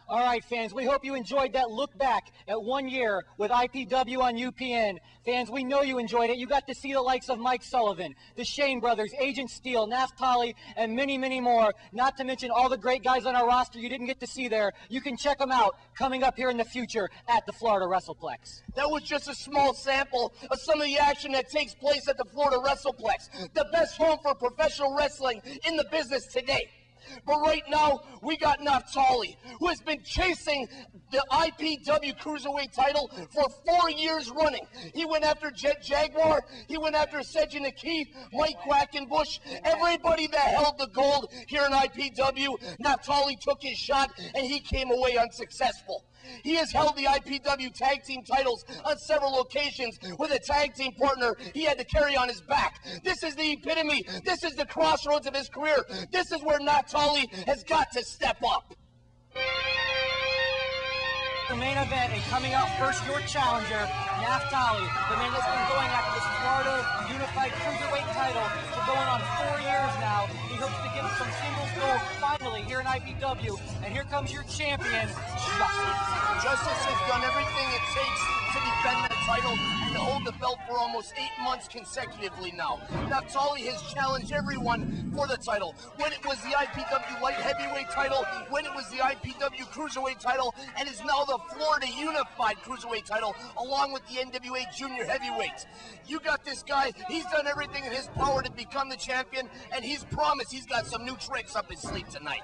All right, fans, we hope you enjoyed that look back at 1 year with IPW on UPN. Fans, we know you enjoyed it. You got to see the likes of Mike Sullivan, the Shane brothers, Agent Steel, Naphtali, and many, many more. Not to mention all the great guys on our roster you didn't get to see there. You can check them out coming up here in the future at the Florida WrestlePlex. That was just a small sample of some of the action that takes place at the Florida WrestlePlex, the best home for professional wrestling in the business today. But right now, we got Naphtali, who has been chasing the IPW Cruiserweight title for 4 years running. He went after Jet Jaguar, he went after Sejan Akif, Mike Quackenbush, everybody that held the gold here in IPW. Naphtali took his shot, and he came away unsuccessful. He has held the IPW tag team titles on several occasions with a tag team partner he had to carry on his back. This is the epitome. This is the crossroads of his career. This is where Naphtali has got to step up. The main event, and coming out first, your challenger, Naphtali, the man that's been going after this Florida Unified Cruiserweight title for going on 4 years now. He hopes to get some singles gold finally here in IPW. And here comes your champion, Justice. Justice has done everything it takes to defend that title and to hold the belt for almost 8 months consecutively now. Naphtali has challenged everyone for the title. When it was the IPW Light Heavyweight title, when it was the IPW Cruiserweight title, and is now the Florida Unified Cruiserweight title, along with the NWA Junior Heavyweight. You got this guy, he's done everything in his power to become the champion, and he's promised he's got some new tricks up his sleeve tonight.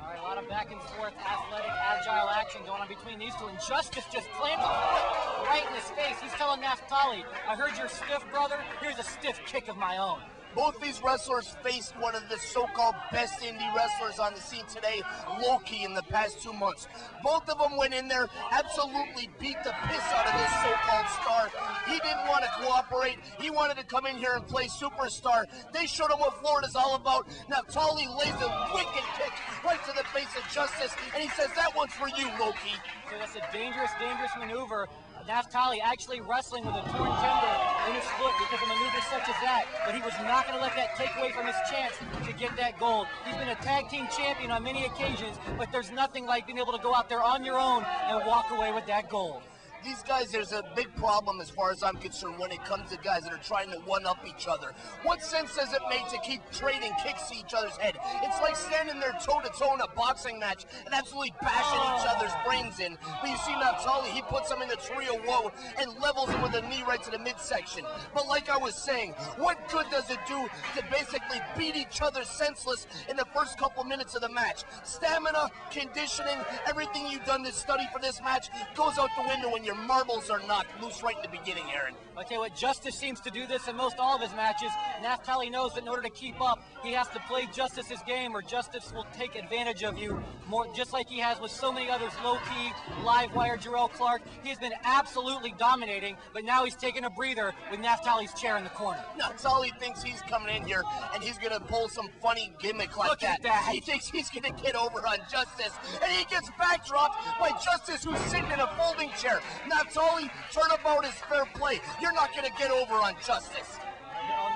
All right, a lot of back and forth, athletic, agile action going on between these two, and Justice just plants a foot right in his face. He's telling Naphtali, I heard you're stiff, brother. Here's a stiff kick of my own. Both these wrestlers faced one of the so-called best indie wrestlers on the scene today, Loki, in the past 2 months. Both of them went in there, absolutely beat the piss out of this so-called star. He didn't want to cooperate. He wanted to come in here and play superstar. They showed him what Florida's all about. Naphtali lays a wicked kick right to the face of Justice, and he says, that one's for you, Loki. So that's a dangerous, dangerous maneuver. Naphtali actually wrestling with a torn tendon in his foot because of maneuvers such as that, but he was not going to let that take away from his chance to get that gold. He's been a tag team champion on many occasions, but there's nothing like being able to go out there on your own and walk away with that gold. These guys, there's a big problem as far as I'm concerned when it comes to guys that are trying to one-up each other. What sense does it make to keep trading kicks to each other's head? It's like standing there toe-to-toe in a boxing match and absolutely bashing each other's brains in. But you see Naphtali, he puts him in the tree of woe and levels him with a knee right to the midsection. But like I was saying, what good does it do to basically beat each other senseless in the first couple minutes of the match? Stamina, conditioning, everything you've done to study for this match goes out the window when your marbles are knocked loose right in the beginning, Aaron. Okay, what Justice seems to do this in most all of his matches. Naphtali knows that in order to keep up, he has to play Justice's game, or Justice will take advantage of you more, just like he has with so many others. Low-key, Livewire, Jarrell Clark. He has been absolutely dominating, but now he's taking a breather with Naphtali's chair in the corner. Naphtali thinks he's coming in here and he's going to pull some funny gimmick like Look at that. He thinks he's going to get over on Justice, and he gets backdropped by Justice, who's sitting in a folding chair. Naphtali, turnabout is fair play. You're not going to get over on Justice.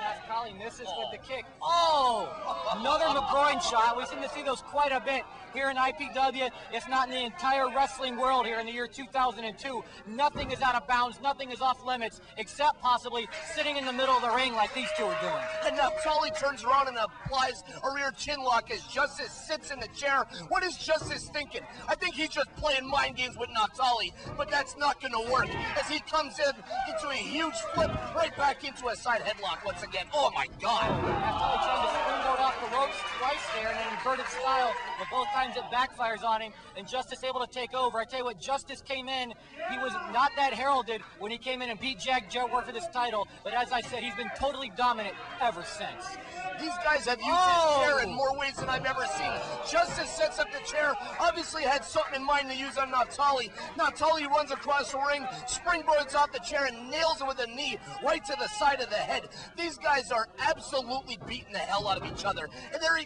Naphtali misses with the kick. Oh, another McGroin shot. We seem to see those quite a bit here in IPW, if not in the entire wrestling world here in the year 2002. Nothing is out of bounds, nothing is off limits, except possibly sitting in the middle of the ring like these two are doing. And Naphtali turns around and applies a rear chin lock as Justice sits in the chair. What is Justice thinking? I think he's just playing mind games with Naphtali, but that's not going to work as he comes in into a huge flip right back into a side headlock once again. Oh my God! Naphtali trying to springboard off the ropes twice there in an inverted style, but both times it backfires on him, and Justice able to take over. I tell you what, Justice came in, he was not that heralded when he came in and beat Jaguar for this title, but as I said, he's been totally dominant ever since. These guys have used this chair in more ways than I've ever seen. Justice sets up the chair, obviously had something in mind to use on Naphtali. Naphtali runs across the ring, springboards off the chair, and nails it with a knee right to the side of the head. These guys are absolutely beating the hell out of each other. And they're,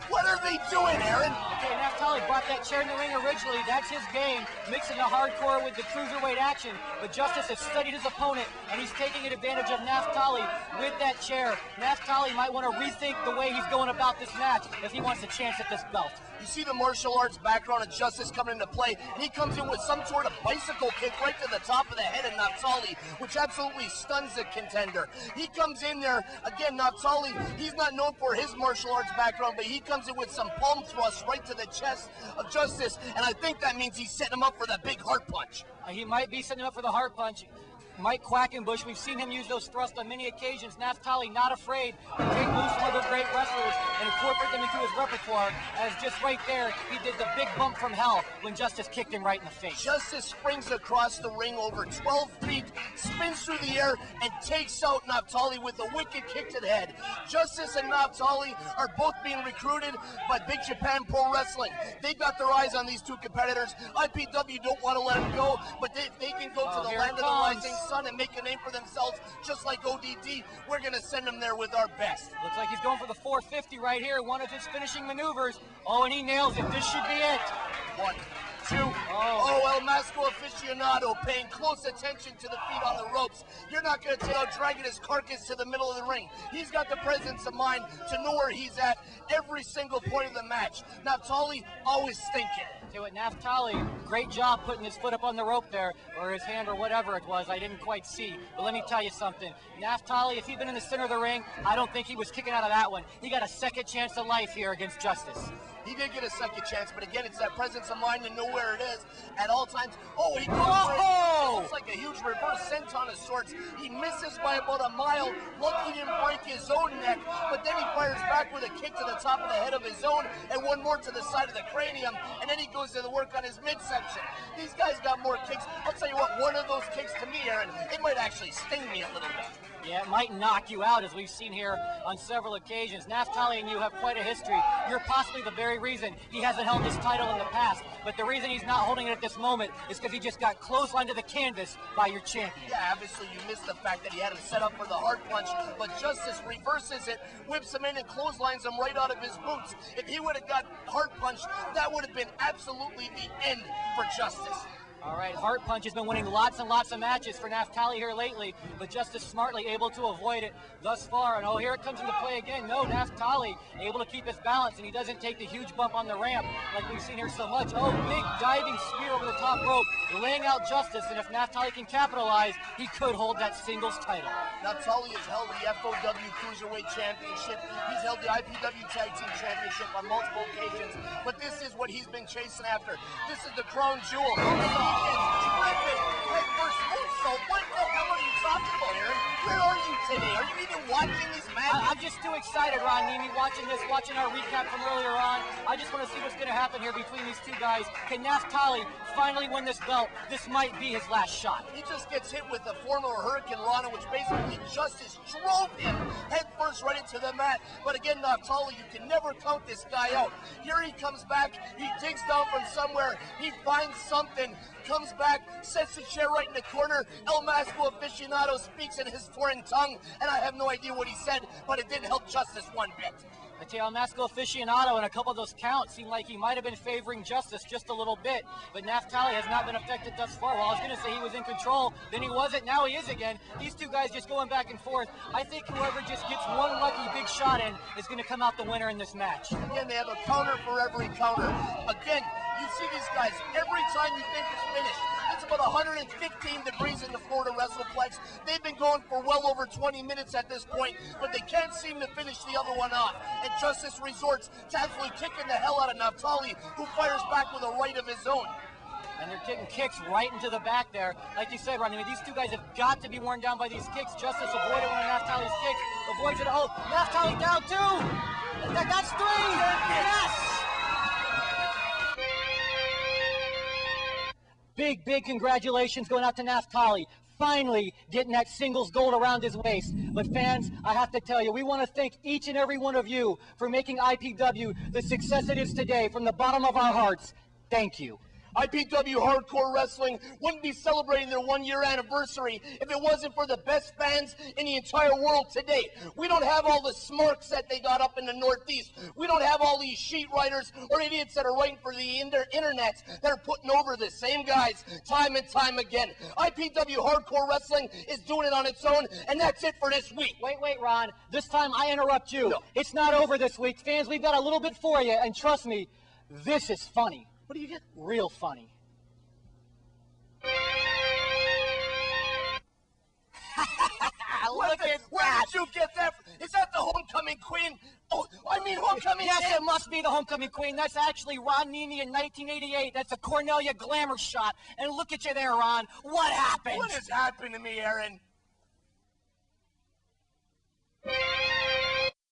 what are they doing, Aaron? Okay, Naphtali brought that chair in the ring originally. That's his game, mixing the hardcore with the cruiserweight action. But Justice has studied his opponent, and he's taking advantage of Naphtali with that chair. Naphtali might want to rethink the way he's going about this match if he wants a chance at this belt. You see the martial arts background of Justice coming into play, and he comes in with some sort of bicycle kick right to the top of the head of Naftali, which absolutely stuns the contender. He comes in there, again, Naftali, he's not known for his martial arts background, but he comes in with some palm thrusts right to the chest of Justice, and I think that means he's setting him up for that big heart punch. He might be setting him up for the heart punch. Mike Quackenbush, we've seen him use those thrusts on many occasions. Naftali not afraid to take loose some other great wrestlers and incorporate them into his repertoire, as just right there, he did the big bump from hell when Justice kicked him right in the face. Justice springs across the ring over 12 feet, spins through the air, and takes out Naftali with a wicked kick to the head. Justice and Naftali are both being recruited by Big Japan Pro Wrestling. They've got their eyes on these two competitors. IPW don't want to let them go, but if they can go to the land of the rising sun and make a name for themselves, just like ODD, we're going to send them there with our best. Looks like he's going for the 450 right here, one of his finishing maneuvers. Oh, and he nails it. This should be it. 1, 2. Oh, El Masco aficionado paying close attention to the feet on the ropes. You're not going to take out dragging his carcass to the middle of the ring. He's got the presence of mind to know where he's at every single point of the match. Naftali always thinking. To it, Naftali, great job putting his foot up on the rope there, or his hand, or whatever it was. I didn't quite see. But let me tell you something. Naftali, if he'd been in the center of the ring, I don't think he was kicking out of that one. He got a second chance of life here against Justice. He did get a second chance, but again, it's that presence of mind to know where it is at all times. Oh, he goes for it. It's like a huge reverse senton of sorts. He misses by about a mile. Lucky he didn't break his own neck, but then he fires back with a kick to the top of the head of his own, and one more to the side of the cranium, and then he goes to the work on his midsection. These guys got more kicks. I'll tell you what, one of those kicks to me, Aaron, it might actually sting me a little bit. Yeah, it might knock you out, as we've seen here on several occasions. Naftali and you have quite a history. You're possibly the very reason he hasn't held this title in the past, but the reason he's not holding it at this moment is because he just got clotheslined to the canvas by your champion. Yeah, obviously you missed the fact that he had him set up for the hard punch, but Justice reverses it, whips him in, and clotheslines him right out of his boots. If he would have got hard punched, that would have been absolutely the end for Justice. All right, Heart Punch has been winning lots and lots of matches for Naftali here lately, but Justice smartly able to avoid it thus far. And oh, here it comes into play again. No, Naftali able to keep his balance, and he doesn't take the huge bump on the ramp like we've seen here so much. Oh, big diving spear over the top rope, laying out Justice, and if Naftali can capitalize, he could hold that singles title. Naftali has held the FOW Cruiserweight Championship. He's held the IPW Tag Team Championship on multiple occasions, but this is what he's been chasing after. This is the crown jewel. What the hell are you talking about, Aaron? Where are you today? Are you even watching these matches? I'm just too excited, Ron Nemi, watching our recap from earlier on. I just want to see what's going to happen here between these two guys. Can Naftali finally win this belt? This might be his last shot. He just gets hit with the form of a Hurricane Rana, which basically Justice drove him head first right into the mat. But again, Naftali, you can never count this guy out. Here he comes back. He digs down from somewhere. He finds something. Comes back, sets the chair right in the corner. El Masco aficionado speaks in his foreign tongue, and I have no idea what he said, but it didn't help Justice one bit. I tell you, El Masco aficionado and a couple of those counts seemed like he might have been favoring Justice just a little bit, but Naftali has not been affected thus far. Well, I was going to say he was in control, then he wasn't, now he is again. These two guys just going back and forth. I think whoever just gets one lucky big shot in is going to come out the winner in this match. Again, they have a counter for every counter. Again, you see these guys, every time you think it's finished, it's about 115 degrees in the Florida Wrestleplex. They've been going for well over 20 minutes at this point, but they can't seem to finish the other one off. And Justice resorts to absolutely kicking the hell out of Naftali, who fires back with a right of his own. And they're getting kicks right into the back there. Like you said, Ronnie, these two guys have got to be worn down by these kicks. Justice avoided one of Naftali's kicks, avoids it. Oh, Naftali down two! That's three! Yes! Big congratulations going out to Naftali. Finally getting that singles gold around his waist. But fans, I have to tell you, we want to thank each and every one of you for making IPW the success it is today from the bottom of our hearts. Thank you. IPW Hardcore Wrestling wouldn't be celebrating their one-year anniversary if it wasn't for the best fans in the entire world today. We don't have all the smarks that they got up in the Northeast. We don't have all these sheet writers or idiots that are writing for the internet that are putting over the same guys time and time again. IPW Hardcore Wrestling is doing it on its own, and that's it for this week. Wait, Ron. This time I interrupt you. No. It's not over this week. Fans, we've got a little bit for you, and trust me, This is funny. What do you get? Real funny. Look at Where that. did you get that? Is that the homecoming queen? Oh, I mean homecoming. Yes, it must be the homecoming queen. That's actually Ron Nini in 1988. That's a Cornelia glamour shot. And look at you there, Ron. What happened? What has happened to me, Aaron?